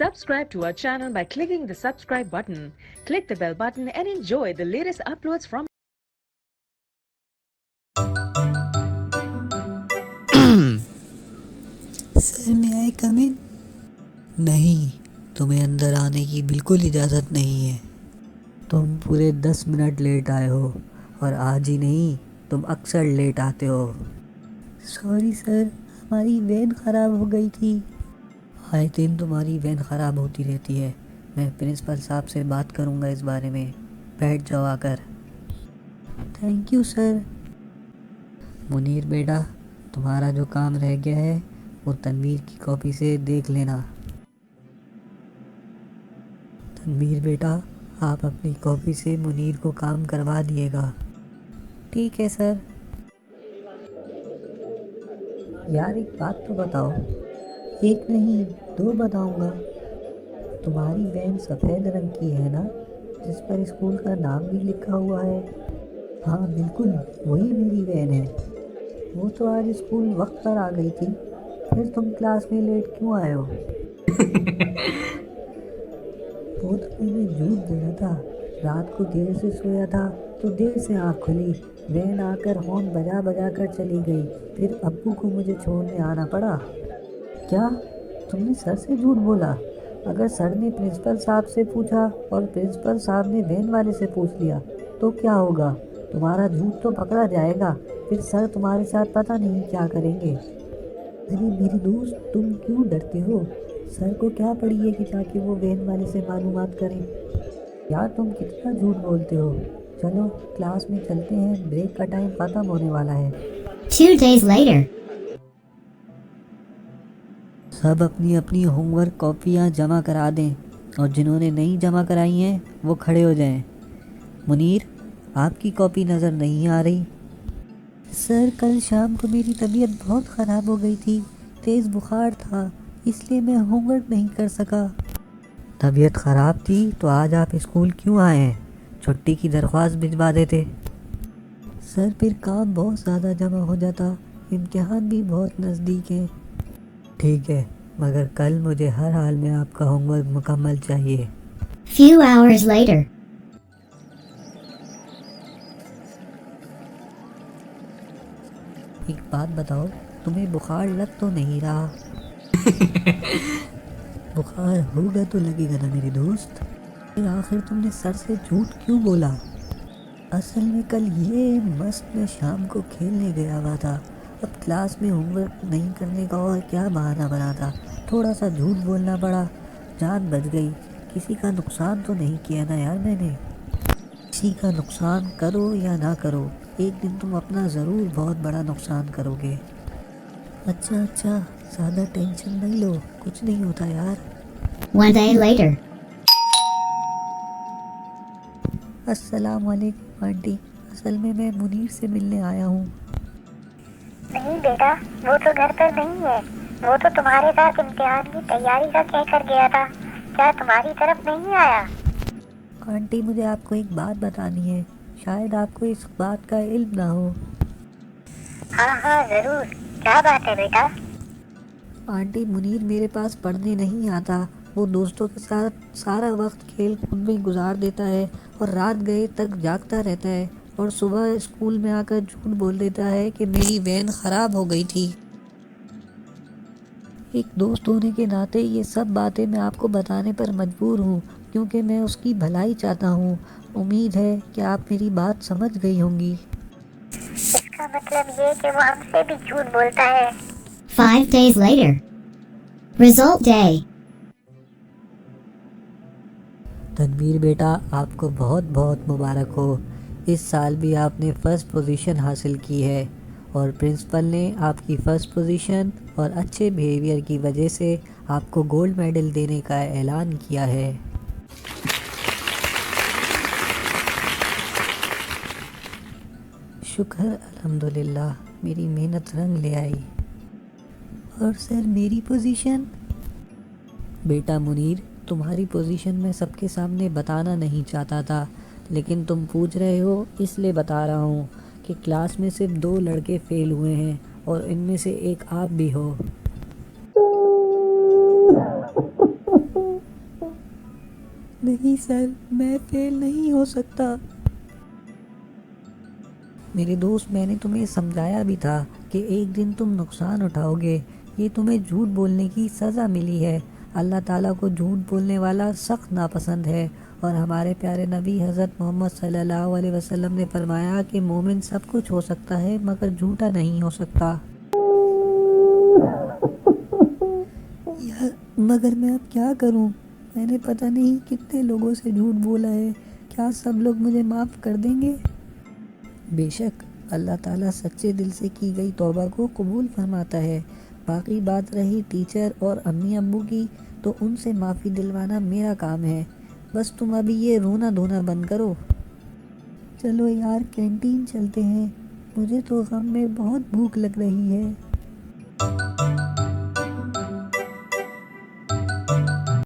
Subscribe to our channel by clicking the subscribe button. Click the bell button and enjoy the latest uploads from sir मैं आई कम इन? नहीं, तुम्हें अंदर आने की बिल्कुल इजाज़त नहीं है। तुम पूरे 10 मिनट लेट आए हो और आज ही नहीं, तुम अक्सर लेट आते हो। सॉरी सर, हमारी वैन ख़राब हो गई थी। आए दिन तुम्हारी वैन ख़राब होती रहती है। मैं प्रिंसिपल साहब से बात करूँगा इस बारे में। बैठ जाओ आकर। Thank you sir. मुनीर बेटा, तुम्हारा जो काम रह गया है वो तनवीर की कॉपी से देख लेना। तनवीर बेटा, आप अपनी कॉपी से मुनीर को काम करवा दिएगा। ठीक है सर। यार एक बात तो बताओ। एक नहीं, 2 बताऊंगा। तुम्हारी वैन सफ़ेद रंग की है ना, जिस पर स्कूल का नाम भी लिखा हुआ है? हाँ बिल्कुल, वही मेरी वैन है। वो तो आज स्कूल वक्त पर आ गई थी, फिर तुम क्लास में लेट क्यों आए हो? वो तो मैंने झूठ बोला था। रात को देर से सोया था तो देर से आँख खुली, वैन आकर हॉर्न बजा बजा कर चली गई, फिर अब्बू को मुझे छोड़ने आना पड़ा। क्या तुमने सर से झूठ बोला? अगर सर ने प्रिंसिपल साहब से पूछा और प्रिंसिपल साहब ने वैन वाले से पूछ लिया तो क्या होगा? तुम्हारा झूठ तो पकड़ा जाएगा, फिर सर तुम्हारे साथ पता नहीं क्या करेंगे। अरे मेरी दोस्त, तुम क्यों डरते हो? सर को क्या पड़ी है कि जाके वो वैन वाले से मालूमात करें? यार तुम कितना झूठ बोलते हो। चलो क्लास में चलते हैं, ब्रेक का टाइम ख़त्म होने वाला है। 2 days later. सब अपनी अपनी होमवर्क कॉपियाँ जमा करा दें और जिन्होंने नहीं जमा कराई हैं वो खड़े हो जाएं। मुनीर, आपकी कॉपी नज़र नहीं आ रही। सर कल शाम को मेरी तबीयत बहुत ख़राब हो गई थी, तेज़ बुखार था, इसलिए मैं होमवर्क नहीं कर सका। तबीयत ख़राब थी तो आज आप स्कूल क्यों आए हैं? छुट्टी की दरख्वास्त भिजवा देते। सर फिर काम बहुत ज़्यादा जमा हो जाता, इम्तिहान भी बहुत नज़दीक है। ठीक है, मगर कल मुझे हर हाल में आपका होमवर्क मुकम्मल चाहिए। Few hours later. एक बात बताओ, तुम्हें बुखार लग तो नहीं रहा? बुखार होगा तो लगेगा ना मेरे दोस्त। फिर आखिर तुमने सर से झूठ क्यों बोला? असल में कल ये मस्त मैं शाम को खेलने गया हुआ था। अब क्लास में होमवर्क नहीं करने का और क्या बहाना बना था, थोड़ा सा झूठ बोलना पड़ा, जान बच गई। किसी का नुकसान तो नहीं किया ना यार मैंने। किसी का नुकसान करो या ना करो, एक दिन तुम अपना ज़रूर बहुत बड़ा नुकसान करोगे। अच्छा, ज़्यादा टेंशन नहीं लो, कुछ नहीं होता यार। 1 day later. अस्सलाम वालेकुम आंटी, असल में मैं मुनीर से मिलने आया हूँ। नहीं बेटा, वो तो घर पर नहीं है। वो तो तुम्हारे साथ इम्तिहान की तैयारी का कह कर गया था। क्या तुम्हारी तरफ नहीं आया? आंटी मुझे आपको एक बात बतानी है, शायद आपको इस बात का इल्म ना हो। हाँ ज़रूर। क्या बात है बेटा? आंटी मुनीर मेरे पास पढ़ने नहीं आता, वो दोस्तों के साथ सारा वक्त खेल कूद में गुजार देता है और रात गए तक जागता रहता है और सुबह स्कूल में आकर झूठ बोल देता है कि मेरी वैन ख़राब हो गई थी। एक दोस्त होने के नाते ये सब बातें मैं आपको बताने पर मजबूर हूँ, क्योंकि मैं उसकी भलाई चाहता हूँ। उम्मीद है कि आप मेरी बात समझ गई होंगी। इसका मतलब ये कि वो हमसे भी झूठ बोलता है। 5 days later. Result day. Tanveer बेटा, आपको बहुत बहुत मुबारक हो। इस साल भी आपने फ़र्स्ट पोजीशन हासिल की है और प्रिंसिपल ने आपकी फ़र्स्ट पोजीशन और अच्छे बिहेवियर की वजह से आपको गोल्ड मेडल देने का ऐलान किया है। शुक्र अल्हम्दुलिल्लाह, मेरी मेहनत रंग ले आई। और सर मेरी पोजीशन? बेटा मुनीर, तुम्हारी पोजीशन मैं सबके सामने बताना नहीं चाहता था, लेकिन तुम पूछ रहे हो इसलिए बता रहा हूँ कि क्लास में सिर्फ 2 लड़के फेल हुए हैं और इनमें से एक आप भी हो। نہیں سر، میں فیل نہیں ہو سکتا۔ میرے دوست، میں نے تمہیں سمجھایا بھی تھا کہ ایک دن تم نقصان اٹھاؤ گے، یہ تمہیں جھوٹ بولنے کی سزا ملی ہے۔ اللہ تعالیٰ کو جھوٹ بولنے والا سخت ناپسند ہے، اور ہمارے پیارے نبی حضرت محمد صلی اللہ علیہ وسلم نے فرمایا کہ مومن سب کچھ ہو سکتا ہے مگر جھوٹا نہیں ہو سکتا۔ یار مگر میں اب کیا کروں؟ میں نے پتہ نہیں کتنے لوگوں سے جھوٹ بولا ہے، کیا سب لوگ مجھے معاف کر دیں گے؟ بے شک اللہ تعالیٰ سچے دل سے کی گئی توبہ کو قبول فرماتا ہے۔ باقی بات رہی ٹیچر اور امی ابو کی، تو ان سے معافی دلوانا میرا کام ہے۔ بس تم ابھی یہ رونا دھونا بند کرو۔ چلو یار کینٹین چلتے ہیں، مجھے تو غم میں بہت بھوک لگ رہی ہے۔